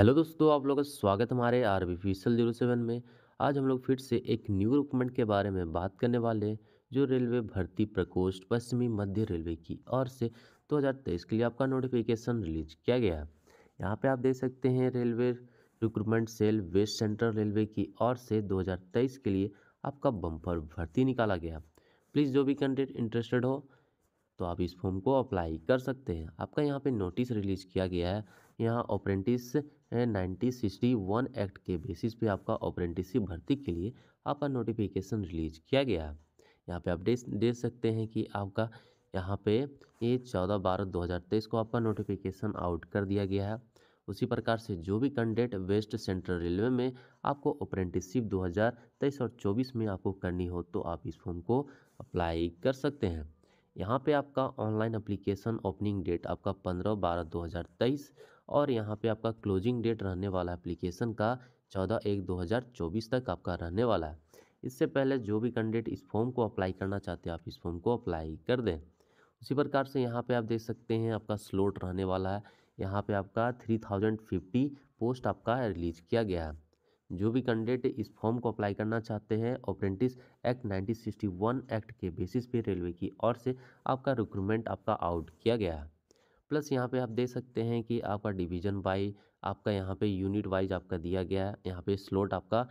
Hello दोस्तों, आप लोगों का स्वागत है हमारे आरबीपीएसएल 07 में। आज हम लोग फिर से एक न्यू रिक्रूटमेंट के बारे में बात करने वाले हैं, जो रेलवे भर्ती प्रकोष्ठ पश्चिमी मध्य रेलवे की ओर से 2023 के लिए आपका नोटिफिकेशन रिलीज किया गया है। यहाँ पे आप देख सकते हैं railway recruitment cell west central railway की ओर से 2023 के लिए आपका बम्पर भर्ती निकाला गया। प्लीज़ जो भी कैंडिडेट इंटरेस्टेड हो तो आप इस फॉर्म को अप्लाई कर सकते हैं। आपका यहाँ पे नोटिस रिलीज किया गया है। यहाँ अप्रेंटिस 1961 एक्ट के बेसिस पे आपका अप्रेंटिसशिप भर्ती के लिए आपका नोटिफिकेशन रिलीज किया गया है। यहाँ पे आप देख सकते हैं कि आपका यहाँ पे ये 14/12/2023 को आपका नोटिफिकेशन आउट कर दिया गया है। उसी प्रकार से जो भी कैंडिडेट वेस्ट सेंट्रल रेलवे में आपको अप्रेंटिसशिप 2023 और 24 में आपको करनी हो तो आप इस फॉर्म को अप्लाई कर सकते हैं। यहाँ पे आपका ऑनलाइन एप्लीकेशन ओपनिंग डेट आपका 15/12/2023 और यहाँ पे आपका क्लोजिंग डेट रहने वाला एप्लीकेशन का 14/1/2024 तक आपका रहने वाला है। इससे पहले जो भी कैंडिडेट इस फॉर्म को अप्लाई करना चाहते हैं आप इस फॉर्म को अप्लाई कर दें। उसी प्रकार से यहाँ पे आप देख सकते हैं आपका स्लॉट रहने वाला है। यहाँ पे आपका 3050 पोस्ट आपका रिलीज किया गया है। जो भी कैंडिडेट इस फॉर्म को अप्लाई करना चाहते हैं अप्रेंटिस एक्ट 1961 एक्ट के बेसिस पे रेलवे की ओर से आपका रिक्रूटमेंट आपका आउट किया गया है। प्लस यहाँ पे आप देख सकते हैं कि आपका डिवीजन वाइज आपका यहाँ पे यूनिट वाइज आपका दिया गया है। यहाँ पे स्लॉट आपका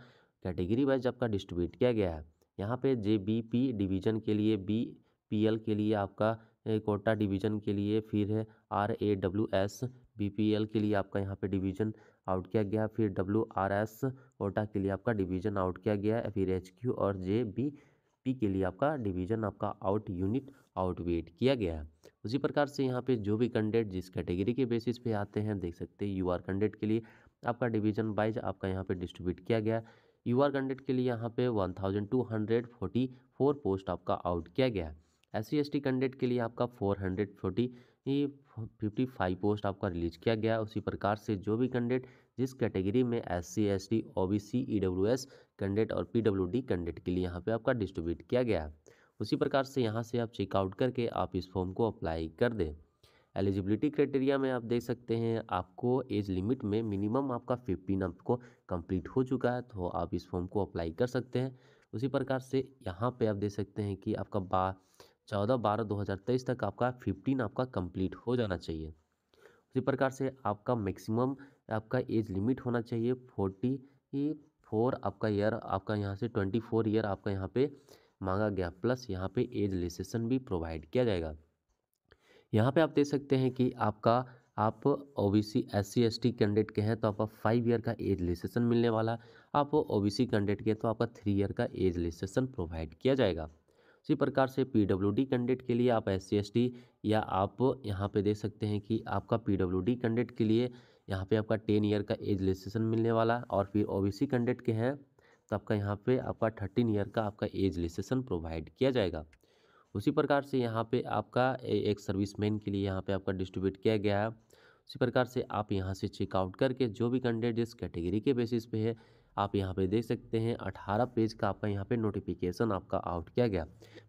कैटेगरी वाइज आपका डिस्ट्रीब्यूट किया गया है। यहाँ पे JBP डिवीजन के लिए, BPL के लिए आपका कोटा डिवीजन के लिए, फिर है RAWS BPL के लिए आपका यहाँ पे डिवीजन आउट किया गया, फिर WRS कोटा के लिए आपका डिवीजन आउट किया गया है, फिर HQ और JBP के लिए आपका डिवीजन आपका आउट यूनिट आउटवेट किया गया है। उसी प्रकार से यहाँ पे जो भी कैंडिडेट जिस कैटेगरी के बेसिस पे आते हैं देख सकते हैं UR कैंडिडेट के लिए आपका डिवीजन वाइज आपका यहाँ पे डिस्ट्रीब्यूट किया गया। UR कैंडिडेट के लिए यहाँ पे 1244 पोस्ट आपका आउट किया गया। SC ST कैंडिडेट के लिए आपका 455 पोस्ट आपका रिलीज किया गया। उसी प्रकार से जो भी कैंडिडेट जिस कैटेगरी में SC ST OBC EWS candidate और PWD कैंडिडेट के लिए यहाँ पे आपका डिस्ट्रीब्यूट किया गया। उसी प्रकार से यहाँ से आप चेकआउट करके आप इस फॉर्म को अप्लाई कर दें। एलिजिबिलिटी क्राइटेरिया में आप देख सकते हैं आपको एज लिमिट में मिनिमम आपका 15 आपको कंप्लीट हो चुका है तो आप इस फॉर्म को अप्लाई कर सकते हैं। उसी प्रकार से यहाँ पे आप देख सकते हैं कि आपका 14/12/2023 तक आपका 15 आपका कंप्लीट हो जाना चाहिए। उसी प्रकार से आपका मैक्सिमम आपका एज लिमिट होना चाहिए 44 आपका ईयर, आपका यहाँ से 24 ईयर आपका यहाँ पे मांगा गया। प्लस यहाँ पे एज रिलैक्सेशन भी प्रोवाइड किया जाएगा। यहाँ पे आप देख सकते हैं कि आप OBC SC ST कैंडिडेट के हैं तो आपका 5 ईयर का एज रिलैक्सेशन मिलने वाला। आप OBC कैंडिडेट के हैं तो आपका 3 ईयर का एज रिलैक्सेशन प्रोवाइड किया जाएगा। उसी प्रकार से PWD कैंडिडेट के लिए आप SC ST या आप यहाँ पे देख सकते हैं कि आपका PWD कैंडिडेट के लिए यहाँ पे आपका 10 ईयर का एज रिलैक्सेशन मिलने वाला। और फिर OBC कैंडिडेट के हैं तो आपका यहाँ पे आपका 13 ईयर का आपका एज रिलैक्सेशन प्रोवाइड किया जाएगा। उसी प्रकार से यहाँ पे आपका एक सर्विसमैन के लिए यहाँ पे आपका डिस्ट्रीब्यूट किया गया है। उसी प्रकार से आप यहाँ से चेकआउट करके जो भी कैंडिडेट जिस कैटेगरी के बेसिस पे है आप यहाँ पे देख सकते हैं 18 पेज का आपका यहाँ पे नोटिफिकेशन आपका आउट किया गया।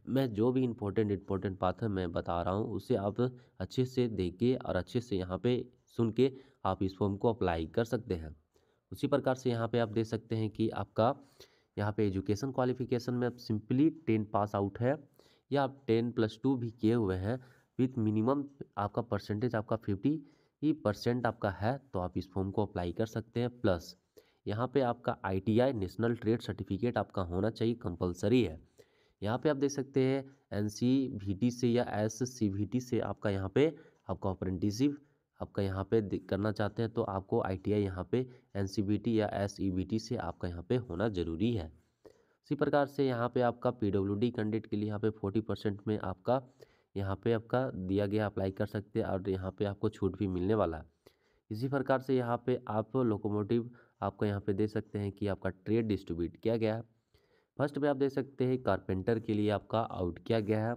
मैं जो भी इम्पोर्टेंट बात है मैं बता रहा हूँ उसे आप अच्छे से देखिए और अच्छे से यहाँ पे सुन के आप इस फॉर्म को अप्लाई कर सकते हैं। उसी प्रकार से यहाँ पे आप देख सकते हैं कि आपका यहाँ पे एजुकेशन क्वालिफिकेशन में आप सिंपली 10 पास आउट है या आप 10+2 भी किए हुए हैं विथ मिनिमम आपका परसेंटेज आपका 50% आपका है तो आप इस फॉर्म को अप्लाई कर सकते हैं। प्लस यहाँ पे आपका ITI नेशनल ट्रेड सर्टिफिकेट आपका होना चाहिए, कंपलसरी है। यहाँ पे आप देख सकते हैं NCVT से या SCVT से आपका यहाँ पे आपका अप्रेंटिसशिप आपका यहाँ पे करना चाहते हैं तो आपको ITI यहाँ पे NCVT या SEVT से आपका यहाँ पे होना ज़रूरी है। इसी प्रकार से यहाँ पे आपका PWD कैंडिडेट के लिए यहाँ पे 40% में आपका यहाँ पे आपका दिया गया, अप्लाई कर सकते हैं और यहाँ पे आपको छूट भी मिलने वाला है। इसी प्रकार से यहाँ पे आप लोकोमोटिव आपका यहाँ पे दे सकते हैं कि आपका ट्रेड डिस्ट्रीब्यूट किया गया है। फर्स्ट पे आप देख सकते हैं कारपेंटर के लिए आपका आउट किया गया है,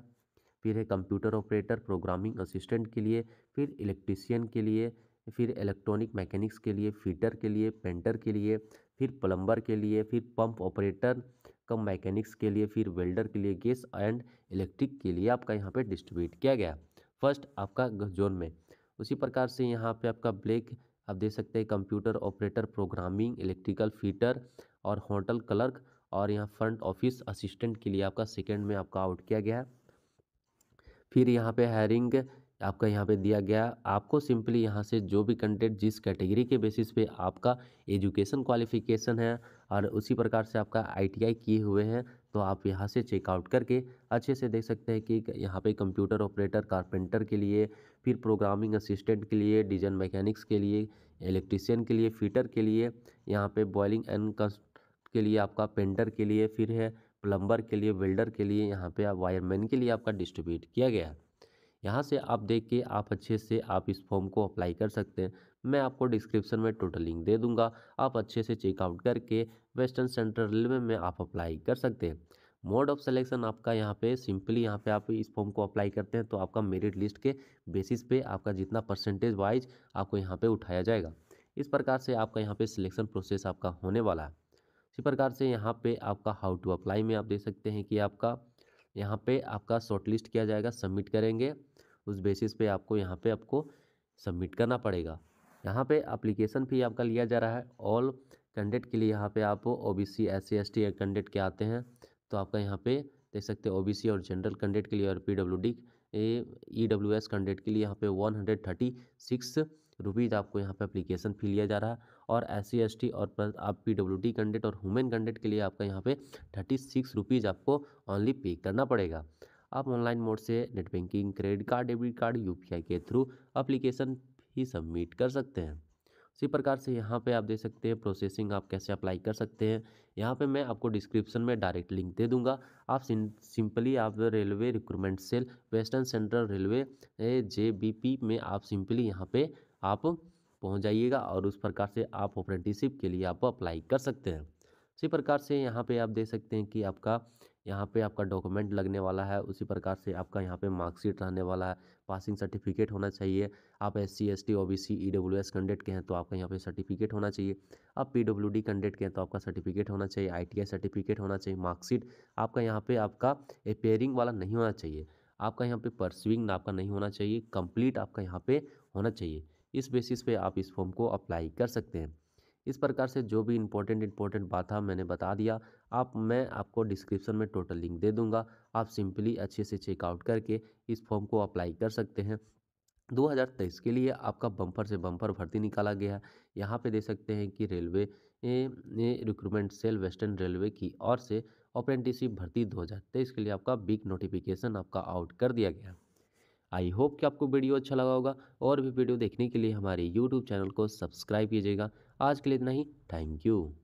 फिर है कंप्यूटर ऑपरेटर प्रोग्रामिंग असिस्टेंट के लिए, फिर इलेक्ट्रीशियन के लिए, फिर इलेक्ट्रॉनिक मैकेनिक्स के लिए, फिटर के लिए, पेंटर के लिए, फिर प्लम्बर के लिए, फिर पंप ऑपरेटर कम मैकेनिक्स के लिए, फिर वेल्डर के लिए, गैस एंड इलेक्ट्रिक के लिए आपका यहाँ पे डिस्ट्रीब्यूट किया गया फर्स्ट आपका जोन में। उसी प्रकार से यहाँ पे आपका ब्लैक आप देख सकते हैं computer operator, programming, electrical fitter और होटल क्लर्क, और यहाँ फ्रंट ऑफिस असिस्टेंट के लिए आपका सेकंड में आपका आउट किया गया है। फिर यहाँ पे हायरिंग आपका यहाँ पे दिया गया, आपको सिंपली यहाँ से जो भी कंटेंट जिस कैटेगरी के बेसिस पे आपका एजुकेशन क्वालिफिकेशन है और उसी प्रकार से आपका आईटीआई किए हुए हैं, तो आप यहाँ से चेकआउट करके अच्छे से देख सकते हैं कि यहाँ पे कंप्यूटर ऑपरेटर, कारपेंटर के लिए, फिर प्रोग्रामिंग असिस्टेंट के लिए, डिजाइन मैकेनिक्स के लिए, इलेक्ट्रीशियन के लिए, फिटर के लिए, यहाँ पे बॉयलिंग एंड के लिए आपका पेंटर के लिए, फिर है प्लम्बर के लिए, वेल्डर के लिए, यहाँ पे आप वायरमैन के लिए आपका डिस्ट्रीब्यूट किया गया है। यहाँ से आप देख के आप अच्छे से आप इस फॉर्म को अप्लाई कर सकते हैं। मैं आपको डिस्क्रिप्शन में टोटल लिंक दे दूंगा, आप अच्छे से चेकआउट करके वेस्टर्न सेंट्रल रेलवे में आप अप्लाई कर सकते हैं। मोड ऑफ सिलेक्शन आपका यहाँ पे सिंपली यहाँ पे आप इस फॉर्म को अप्लाई करते हैं तो आपका मेरिट लिस्ट के बेसिस पे आपका जितना परसेंटेज वाइज आपको यहाँ पे उठाया जाएगा। इस प्रकार से आपका यहाँ पे सिलेक्शन प्रोसेस आपका होने वाला है। इसी प्रकार से यहाँ पे आपका हाउ टू अप्लाई में आप देख सकते हैं कि आपका यहाँ पे आपका शॉर्टलिस्ट किया जाएगा, सबमिट करेंगे, उस बेसिस पे आपको यहाँ पे आपको सबमिट करना पड़ेगा। यहाँ पे एप्लीकेशन फी आपका लिया जा रहा है ऑल कैंडिडेट के लिए। यहाँ पे आप ओबीसी, SC ST कैंडिडेट के आते हैं तो आपका यहाँ पे देख सकते हैं ओबीसी और जनरल कैंडिडेट के लिए और PWD EWS कैंडिडेट के लिए यहाँ पे 136 रुपीज़ आपको यहाँ पे एप्लीकेशन फी लिया जा रहा है, और SC ST और प्लस आप PWD कैंडिडेट और वुमेन कैंडिडेट के लिए आपका यहाँ पे 36 रुपीज़ आपको ऑनली पे करना पड़ेगा। आप ऑनलाइन मोड से net banking, credit card, debit card, UPI के थ्रू एप्लीकेशन ही सबमिट कर सकते हैं। इसी प्रकार से यहाँ पे आप देख सकते हैं प्रोसेसिंग आप कैसे अप्लाई कर सकते हैं। यहाँ पे मैं आपको डिस्क्रिप्शन में डायरेक्ट लिंक दे दूंगा। आप सिंपली आप railway recruitment cell western central railway JBP में आप सिंपली यहाँ पे आप पहुँच जाइएगा और उस प्रकार से आप अप्रेंटिसशिप के लिए आप अप्लाई कर सकते हैं। इसी प्रकार से यहाँ पे आप देख सकते हैं कि आपका यहाँ पे आपका डॉक्यूमेंट लगने वाला है, उसी प्रकार से आपका यहाँ पे मार्कशीट रहने वाला है, पासिंग सर्टिफिकेट होना चाहिए। आप SC ST OBC EWS candidate के हैं तो आपका यहाँ पे सर्टिफिकेट होना चाहिए। आप PWD कैंडिडेट के हैं तो आपका सर्टिफिकेट होना चाहिए, ITI सर्टिफिकेट होना चाहिए। मार्कशीट आपका यहाँ पे आपका अपेयरिंग वाला नहीं होना चाहिए, आपका यहाँ पे परस्यूइंग आपका नहीं होना चाहिए, कंप्लीट आपका यहाँ पे होना चाहिए। इस बेसिस पे आप इस फॉर्म को अप्लाई कर सकते हैं। इस प्रकार से जो भी इम्पोर्टेंट बात था मैंने बता दिया। मैं आपको डिस्क्रिप्शन में टोटल लिंक दे दूंगा, आप सिंपली अच्छे से चेकआउट करके इस फॉर्म को अप्लाई कर सकते हैं। 2023 के लिए आपका बम्पर से बम्पर भर्ती निकाला गया है। यहाँ पे देख सकते हैं कि railway recruitment cell western railway की ओर से अप्रेंटिसशिप भर्ती 2023 के लिए आपका बिग नोटिफिकेशन आपका आउट कर दिया गया। आई होप कि आपको वीडियो अच्छा लगा होगा, और भी वीडियो देखने के लिए हमारे यूट्यूब चैनल को सब्सक्राइब कीजिएगा। आज के लिए इतना ही, थैंक यू।